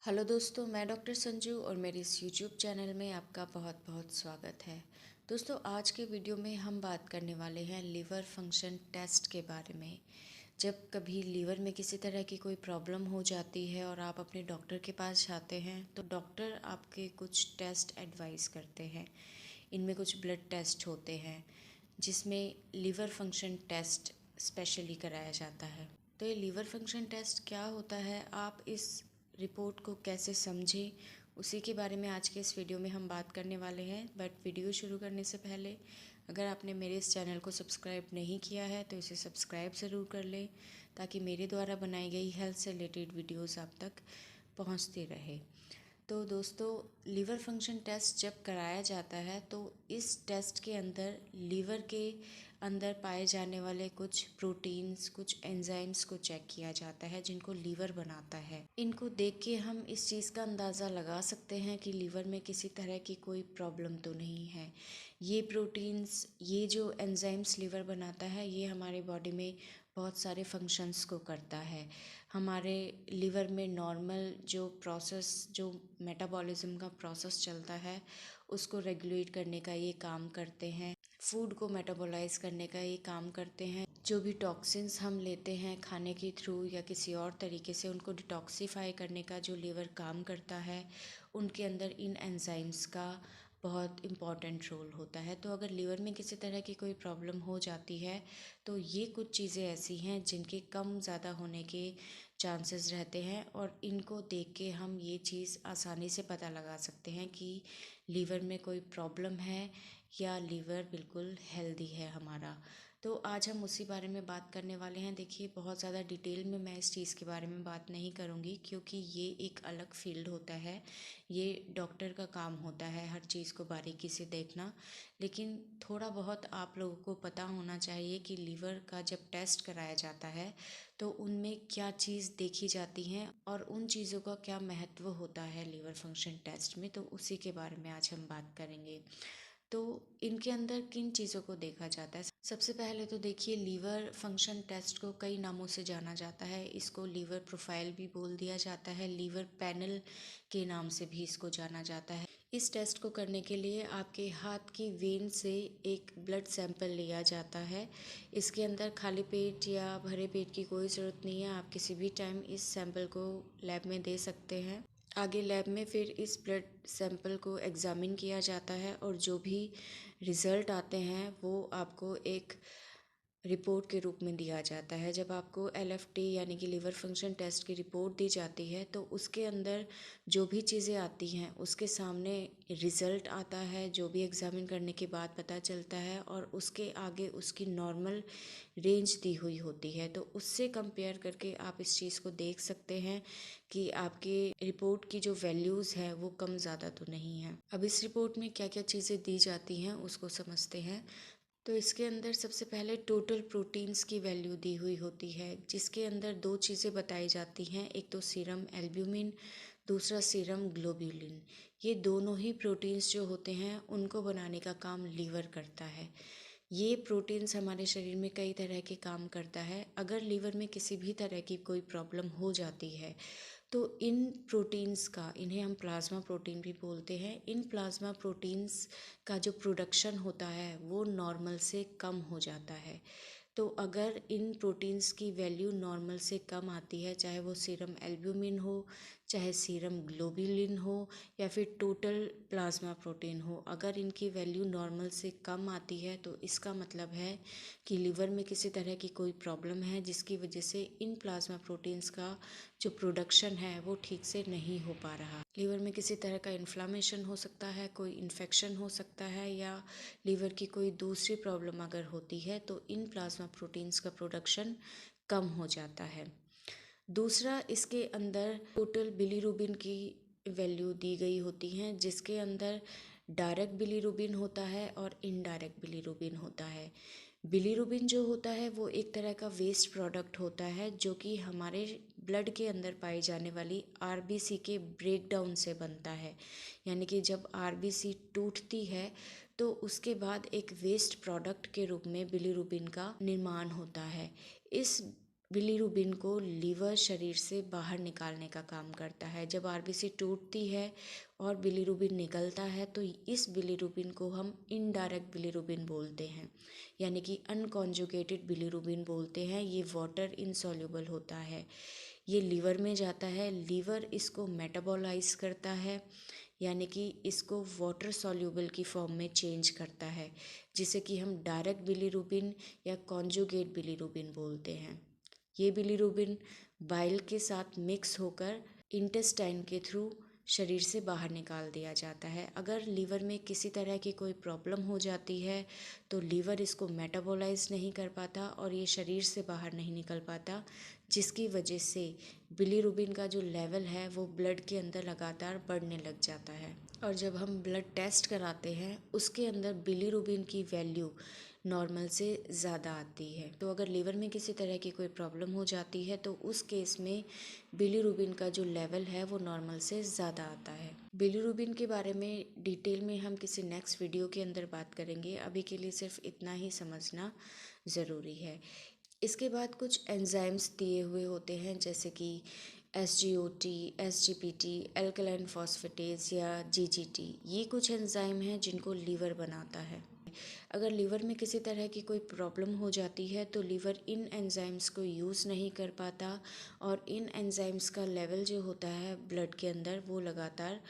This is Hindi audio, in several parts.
हेलो दोस्तों, मैं डॉक्टर संजू और मेरे इस यूट्यूब चैनल में आपका बहुत बहुत स्वागत है। दोस्तों, आज के वीडियो में हम बात करने वाले हैं लीवर फंक्शन टेस्ट के बारे में। जब कभी लीवर में किसी तरह की कोई प्रॉब्लम हो जाती है और आप अपने डॉक्टर के पास जाते हैं तो डॉक्टर आपके कुछ टेस्ट एडवाइस करते हैं। इनमें कुछ ब्लड टेस्ट होते हैं जिसमें लीवर फंक्शन टेस्ट स्पेशली कराया जाता है। तो ये लीवर फंक्शन टेस्ट क्या होता है, आप इस रिपोर्ट को कैसे समझें, उसी के बारे में आज के इस वीडियो में हम बात करने वाले हैं। बट वीडियो शुरू करने से पहले अगर आपने मेरे इस चैनल को सब्सक्राइब नहीं किया है तो इसे सब्सक्राइब ज़रूर कर लें ताकि मेरे द्वारा बनाई गई हेल्थ से रिलेटेड वीडियोस आप तक पहुंचती रहे। तो दोस्तों, लीवर फंक्शन टेस्ट जब कराया जाता है तो इस टेस्ट के अंदर लीवर के अंदर पाए जाने वाले कुछ प्रोटीन्स, कुछ एंजाइम्स को चेक किया जाता है जिनको लीवर बनाता है। इनको देख के हम इस चीज़ का अंदाज़ा लगा सकते हैं कि लीवर में किसी तरह की कोई प्रॉब्लम तो नहीं है। ये प्रोटीन्स, ये जो एंजाइम्स लीवर बनाता है, ये हमारे बॉडी में बहुत सारे फंक्शंस को करता है। हमारे लीवर में नॉर्मल जो प्रोसेस, जो मेटाबॉलिज्म का प्रोसेस चलता है, उसको रेगुलेट करने का ये काम करते हैं। फूड को मेटाबोलाइज करने का ये काम करते हैं। जो भी टॉक्सिन्स हम लेते हैं खाने के थ्रू या किसी और तरीके से, उनको डिटॉक्सिफाई करने का जो लीवर काम करता है, उनके अंदर इन एंजाइम्स का बहुत इम्पॉर्टेंट रोल होता है। तो अगर लीवर में किसी तरह की कोई प्रॉब्लम हो जाती है तो ये कुछ चीज़ें ऐसी हैं जिनके कम ज़्यादा होने के चांसेस रहते हैं और इनको देख के हम ये चीज़ आसानी से पता लगा सकते हैं कि लीवर में कोई प्रॉब्लम है या लीवर बिल्कुल हेल्दी है हमारा। तो आज हम उसी बारे में बात करने वाले हैं। देखिए, बहुत ज़्यादा डिटेल में मैं इस चीज़ के बारे में बात नहीं करूँगी क्योंकि ये एक अलग फील्ड होता है। ये डॉक्टर का काम होता है हर चीज़ को बारीकी से देखना। लेकिन थोड़ा बहुत आप लोगों को पता होना चाहिए कि लीवर का जब टेस्ट कराया जाता है तो उनमें क्या चीज़ देखी जाती हैं और उन चीज़ों का क्या महत्व होता है लीवर फंक्शन टेस्ट में। तो उसी के बारे में आज हम बात करेंगे। तो इनके अंदर किन चीज़ों को देखा जाता है? सबसे पहले तो देखिए, लीवर फंक्शन टेस्ट को कई नामों से जाना जाता है। इसको लीवर प्रोफाइल भी बोल दिया जाता है, लीवर पैनल के नाम से भी इसको जाना जाता है। इस टेस्ट को करने के लिए आपके हाथ की वेन से एक ब्लड सैंपल लिया जाता है। इसके अंदर खाली पेट या भरे पेट की कोई ज़रूरत नहीं है। आप किसी भी टाइम इस सैंपल को लैब में दे सकते हैं। आगे लैब में फिर इस ब्लड सैंपल को एग्ज़ामिन किया जाता है और जो भी रिज़ल्ट आते हैं वो आपको एक रिपोर्ट के रूप में दिया जाता है। जब आपको LFT यानी कि लीवर फंक्शन टेस्ट की रिपोर्ट दी जाती है तो उसके अंदर जो भी चीज़ें आती हैं उसके सामने रिज़ल्ट आता है, जो भी एग्ज़ामिन करने के बाद पता चलता है, और उसके आगे उसकी नॉर्मल रेंज दी हुई होती है। तो उससे कंपेयर करके आप इस चीज़ को देख सकते हैं कि आपकी रिपोर्ट की जो वैल्यूज़ है वो कम ज़्यादा तो नहीं है। अब इस रिपोर्ट में क्या क्या चीज़ें दी जाती हैं उसको समझते हैं। तो इसके अंदर सबसे पहले टोटल प्रोटीन्स की वैल्यू दी हुई होती है, जिसके अंदर दो चीज़ें बताई जाती हैं। एक तो सीरम एल्ब्यूमिन, दूसरा सीरम ग्लोब्यूलिन। ये दोनों ही प्रोटीन्स जो होते हैं उनको बनाने का काम लीवर करता है। ये प्रोटीन्स हमारे शरीर में कई तरह के काम करता है। अगर लीवर में किसी भी तरह की कोई प्रॉब्लम हो जाती है तो इन प्रोटीन्स का, इन्हें हम प्लाज्मा प्रोटीन भी बोलते हैं, इन प्लाज्मा प्रोटीन्स का जो प्रोडक्शन होता है वो नॉर्मल से कम हो जाता है। तो अगर इन प्रोटीन्स की वैल्यू नॉर्मल से कम आती है, चाहे वो सीरम एल्ब्यूमिन हो, चाहे सीरम ग्लोबुलिन हो, या फिर टोटल प्लाज्मा प्रोटीन हो, अगर इनकी वैल्यू नॉर्मल से कम आती है तो इसका मतलब है कि लीवर में किसी तरह की कोई प्रॉब्लम है जिसकी वजह से इन प्लाज्मा प्रोटीन्स का जो प्रोडक्शन है वो ठीक से नहीं हो पा रहा। लीवर में किसी तरह का इन्फ्लामेशन हो सकता है, कोई इन्फेक्शन हो सकता है, या लीवर की कोई दूसरी प्रॉब्लम अगर होती है तो इन प्लाज्मा प्रोटीन्स का प्रोडक्शन कम हो जाता है। दूसरा, इसके अंदर टोटल बिलीरुबिन की वैल्यू दी गई होती हैं, जिसके अंदर डायरेक्ट बिलीरुबिन होता है और इनडायरेक्ट बिलीरुबिन होता है। बिलीरुबिन जो होता है वो एक तरह का वेस्ट प्रोडक्ट होता है जो कि हमारे ब्लड के अंदर पाई जाने वाली RBC के ब्रेकडाउन से बनता है। यानी कि जब RBC टूटती है तो उसके बाद एक वेस्ट प्रोडक्ट के रूप में बिलीरुबिन का निर्माण होता है। इस बिलीरुबिन को लीवर शरीर से बाहर निकालने का काम करता है। जब आरबीसी टूटती है और बिलीरुबिन निकलता है तो इस बिलीरुबिन को हम इनडायरेक्ट बिलीरुबिन बोलते हैं, यानी कि अनकॉन्जुगेटेड बिलीरुबिन बोलते हैं। ये वाटर इनसॉल्युबल होता है। ये लीवर में जाता है, लीवर इसको मेटाबोलाइज करता है, यानी कि इसको वाटर सॉल्युबल की फॉर्म में चेंज करता है, जिसे कि हम डायरेक्ट बिलीरुबिन या कॉन्जुगेट बिलीरुबिन बोलते हैं। ये बिलीरुबिन बाइल के साथ मिक्स होकर इंटेस्टाइन के थ्रू शरीर से बाहर निकाल दिया जाता है। अगर लीवर में किसी तरह की कोई प्रॉब्लम हो जाती है तो लीवर इसको मेटाबोलाइज नहीं कर पाता और ये शरीर से बाहर नहीं निकल पाता, जिसकी वजह से बिलीरुबिन का जो लेवल है वो ब्लड के अंदर लगातार बढ़ने लग जाता है। और जब हम ब्लड टेस्ट कराते हैं उसके अंदर बिलीरुबिन की वैल्यू नॉर्मल से ज़्यादा आती है। तो अगर लीवर में किसी तरह की कोई प्रॉब्लम हो जाती है तो उस केस में बिलीरुबिन का जो लेवल है वो नॉर्मल से ज़्यादा आता है। बिलीरुबिन के बारे में डिटेल में हम किसी नेक्स्ट वीडियो के अंदर बात करेंगे। अभी के लिए सिर्फ इतना ही समझना ज़रूरी है। इसके बाद कुछ एंजाइम्स दिए हुए होते हैं, जैसे कि SGOT, SGPT, एल्कलाइन फॉस्फेटेज या GGT। ये कुछ एंजाइम हैं जिनको लीवर बनाता है। अगर लीवर में किसी तरह की कोई प्रॉब्लम हो जाती है तो लीवर इन एंजाइम्स को यूज़ नहीं कर पाता और इन एंजाइम्स का लेवल जो होता है ब्लड के अंदर वो लगातार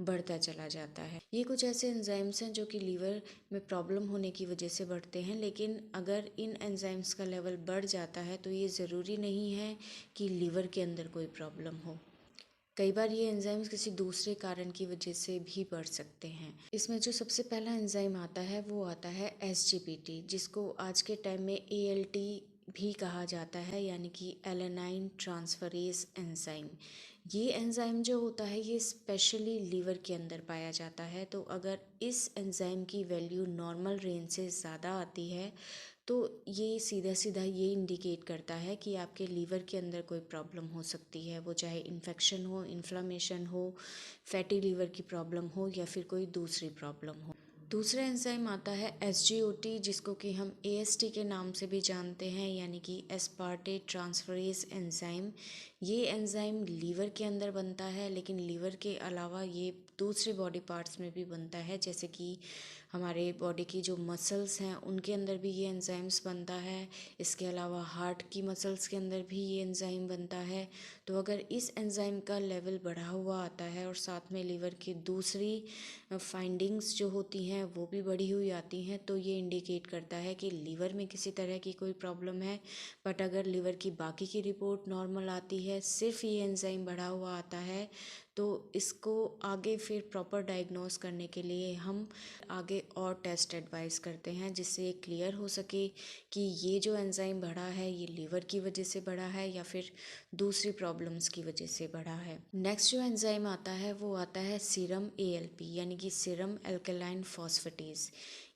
बढ़ता चला जाता है। ये कुछ ऐसे एंजाइम्स हैं जो कि लीवर में प्रॉब्लम होने की वजह से बढ़ते हैं, लेकिन अगर इन एंजाइम्स का लेवल बढ़ जाता है तो ये ज़रूरी नहीं है कि लीवर के अंदर कोई प्रॉब्लम हो। कई बार ये एंजाइम्स किसी दूसरे कारण की वजह से भी बढ़ सकते हैं। इसमें जो सबसे पहला एंजाइम आता है वो आता है SGPT, जिसको आज के टाइम में ALT भी कहा जाता है, यानी कि एलेनाइन ट्रांसफरेज एंजाइम। ये एंजाइम जो होता है ये स्पेशली लीवर के अंदर पाया जाता है। तो अगर इस एंजाइम की वैल्यू नॉर्मल रेंज से ज़्यादा आती है तो ये सीधा सीधा ये इंडिकेट करता है कि आपके लीवर के अंदर कोई प्रॉब्लम हो सकती है, वो चाहे इन्फेक्शन हो, इन्फ्लामेशन हो, फैटी लीवर की प्रॉब्लम हो या फिर कोई दूसरी प्रॉब्लम हो। दूसरा एंजाइम आता है SGOT, जिसको कि हम AST के नाम से भी जानते हैं, यानी कि एस्पार्टे ट्रांसफरेज एंजाइम। ये एंजाइम लीवर के अंदर बनता है, लेकिन लीवर के अलावा ये दूसरे बॉडी पार्ट्स में भी बनता है, जैसे कि हमारे बॉडी की जो मसल्स हैं उनके अंदर भी ये एंजाइम्स बनता है। इसके अलावा हार्ट की मसल्स के अंदर भी ये एंजाइम बनता है। तो अगर इस एंजाइम का लेवल बढ़ा हुआ आता है और साथ में लीवर की दूसरी फाइंडिंग्स जो होती हैं वो भी बढ़ी हुई आती हैं, तो ये इंडिकेट करता है कि लीवर में किसी तरह की कोई प्रॉब्लम है। बट अगर लीवर की बाकी की रिपोर्ट नॉर्मल आती है, सिर्फ ये एंजाइम बढ़ा हुआ आता है, तो इसको आगे फिर प्रॉपर डायग्नोस करने के लिए हम आगे और टेस्ट एडवाइस करते हैं, जिससे ये क्लियर हो सके कि ये जो एंजाइम बढ़ा है ये लीवर की वजह से बढ़ा है या फिर दूसरी प्रॉब्लम्स की वजह से बढ़ा है। नेक्स्ट जो एंजाइम आता है वो आता है सीरम ALP, यानी कि सीरम एल्कलाइन फॉस्फेटेज।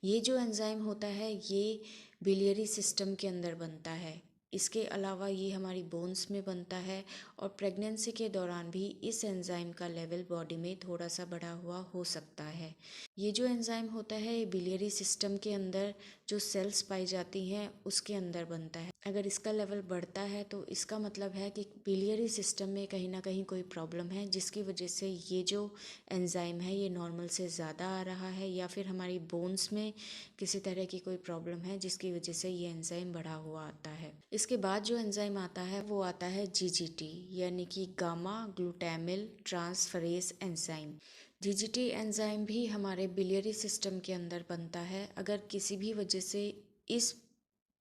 ये जो एंजाइम होता है ये बिलियरी सिस्टम के अंदर बनता है। इसके अलावा ये हमारी बोन्स में बनता है और प्रेगनेंसी के दौरान भी इस एंजाइम का लेवल बॉडी में थोड़ा सा बढ़ा हुआ हो सकता है। ये जो एंजाइम होता है ये बिलियरी सिस्टम के अंदर जो सेल्स पाई जाती हैं उसके अंदर बनता है। अगर इसका लेवल बढ़ता है तो इसका मतलब है कि बिलियरी सिस्टम में कहीं ना कहीं कोई प्रॉब्लम है, जिसकी वजह से ये जो एंजाइम है ये नॉर्मल से ज़्यादा आ रहा है, या फिर हमारी बोन्स में किसी तरह की कोई प्रॉब्लम है जिसकी वजह से ये एंजाइम बढ़ा हुआ आता है। इसके बाद जो एंजाइम आता है वो आता है GGT, यानी कि gamma glutamyl transferase enzyme. GGT enzyme भी हमारे बिलियरी सिस्टम के अंदर बनता है। अगर किसी भी वजह से इस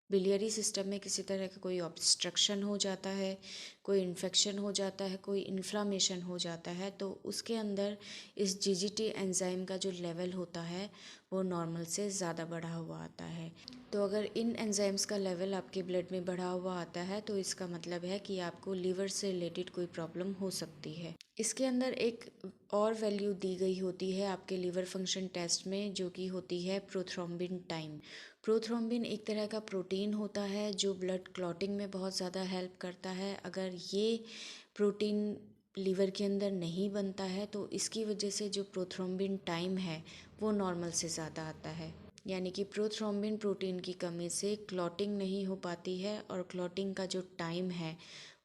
बिलियरी सिस्टम में किसी तरह का कोई ऑब्स्ट्रक्शन हो जाता है, कोई इन्फेक्शन हो जाता है, कोई इन्फ्लामेशन हो जाता है, तो उसके अंदर इस GGT एंजाइम का जो लेवल होता है वो नॉर्मल से ज़्यादा बढ़ा हुआ आता है। तो अगर इन एंजाइम्स का लेवल आपके ब्लड में बढ़ा हुआ आता है तो इसका मतलब है कि आपको लीवर से रिलेटेड कोई प्रॉब्लम हो सकती है। इसके अंदर एक और वैल्यू दी गई होती है आपके लीवर फंक्शन टेस्ट में, जो कि होती है प्रोथ्रोम्बिन टाइम। प्रोथ्रोम्बिन एक तरह का प्रोटीन होता है जो ब्लड क्लॉटिंग में बहुत ज़्यादा हेल्प करता है। अगर ये प्रोटीन लीवर के अंदर नहीं बनता है तो इसकी वजह से जो प्रोथ्रोम्बिन टाइम है वो नॉर्मल से ज़्यादा आता है। यानी कि प्रोथ्रोम्बिन प्रोटीन की कमी से क्लॉटिंग नहीं हो पाती है और क्लॉटिंग का जो टाइम है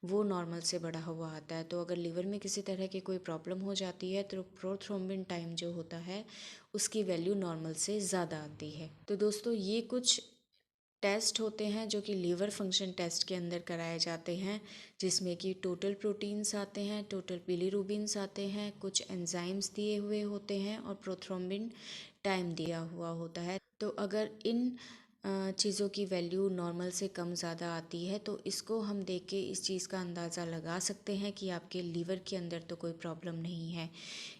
वो नॉर्मल से बढ़ा हुआ आता है। तो अगर लीवर में किसी तरह की कोई प्रॉब्लम हो जाती है तो प्रोथ्रोम्बिन टाइम जो होता है उसकी वैल्यू नॉर्मल से ज़्यादा आती है। तो दोस्तों ये कुछ टेस्ट होते हैं जो कि लीवर फंक्शन टेस्ट के अंदर कराए जाते हैं, जिसमें कि टोटल प्रोटीन्स आते हैं, टोटल बिलीरुबिन्स आते हैं, कुछ एंजाइम्स दिए हुए होते हैं और प्रोथ्रोम्बिन टाइम दिया हुआ होता है। तो अगर इन चीज़ों की वैल्यू नॉर्मल से कम ज़्यादा आती है तो इसको हम देख के इस चीज़ का अंदाज़ा लगा सकते हैं कि आपके लीवर के अंदर तो कोई प्रॉब्लम नहीं है।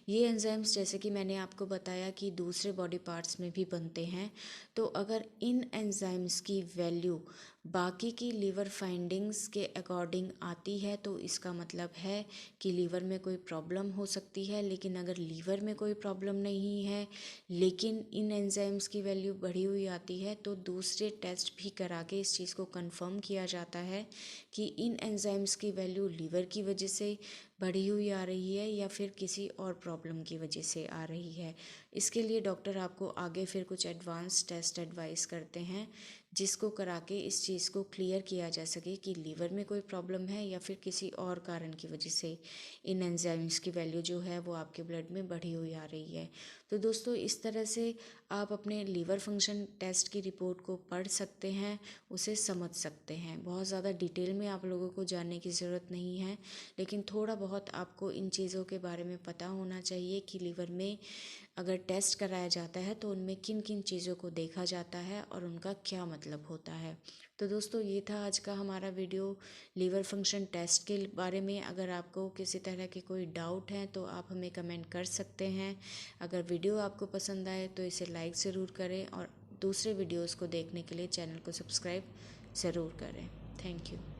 ये एंजाइम्स जैसे कि मैंने आपको बताया कि दूसरे बॉडी पार्ट्स में भी बनते हैं। तो अगर इन एंजाइम्स की वैल्यू बाकी की लीवर फाइंडिंग्स के अकॉर्डिंग आती है तो इसका मतलब है कि लीवर में कोई प्रॉब्लम हो सकती है। लेकिन अगर लीवर में कोई प्रॉब्लम नहीं है लेकिन इन एंजाइम्स की वैल्यू बढ़ी हुई आती है तो दूसरे टेस्ट भी करा के इस चीज़ को कंफर्म किया जाता है कि इन एंजाइम्स की वैल्यू लीवर की वजह से बढ़ी हुई आ रही है या फिर किसी और प्रॉब्लम की वजह से आ रही है। इसके लिए डॉक्टर आपको आगे फिर कुछ एडवांस टेस्ट एडवाइस करते हैं जिसको करा के इस चीज़ को क्लियर किया जा सके कि लीवर में कोई प्रॉब्लम है या फिर किसी और कारण की वजह से इन एंजाइम्स की वैल्यू जो है वो आपके ब्लड में बढ़ी हुई आ रही है। तो दोस्तों इस तरह से आप अपने लीवर फंक्शन टेस्ट की रिपोर्ट को पढ़ सकते हैं, उसे समझ सकते हैं। बहुत ज़्यादा डिटेल में आप लोगों को जानने की ज़रूरत नहीं है, लेकिन थोड़ा बहुत आपको इन चीज़ों के बारे में पता होना चाहिए कि लीवर में अगर टेस्ट कराया जाता है तो उनमें किन किन चीज़ों को देखा जाता है और उनका क्या मतलब होता है। तो दोस्तों ये था आज का हमारा वीडियो लीवर फंक्शन टेस्ट के बारे में। अगर आपको किसी तरह के कोई डाउट है तो आप हमें कमेंट कर सकते हैं। अगर वीडियो आपको पसंद आए तो इसे लाइक ज़रूर करें और दूसरे वीडियोज़ को देखने के लिए चैनल को सब्सक्राइब ज़रूर करें। Thank you.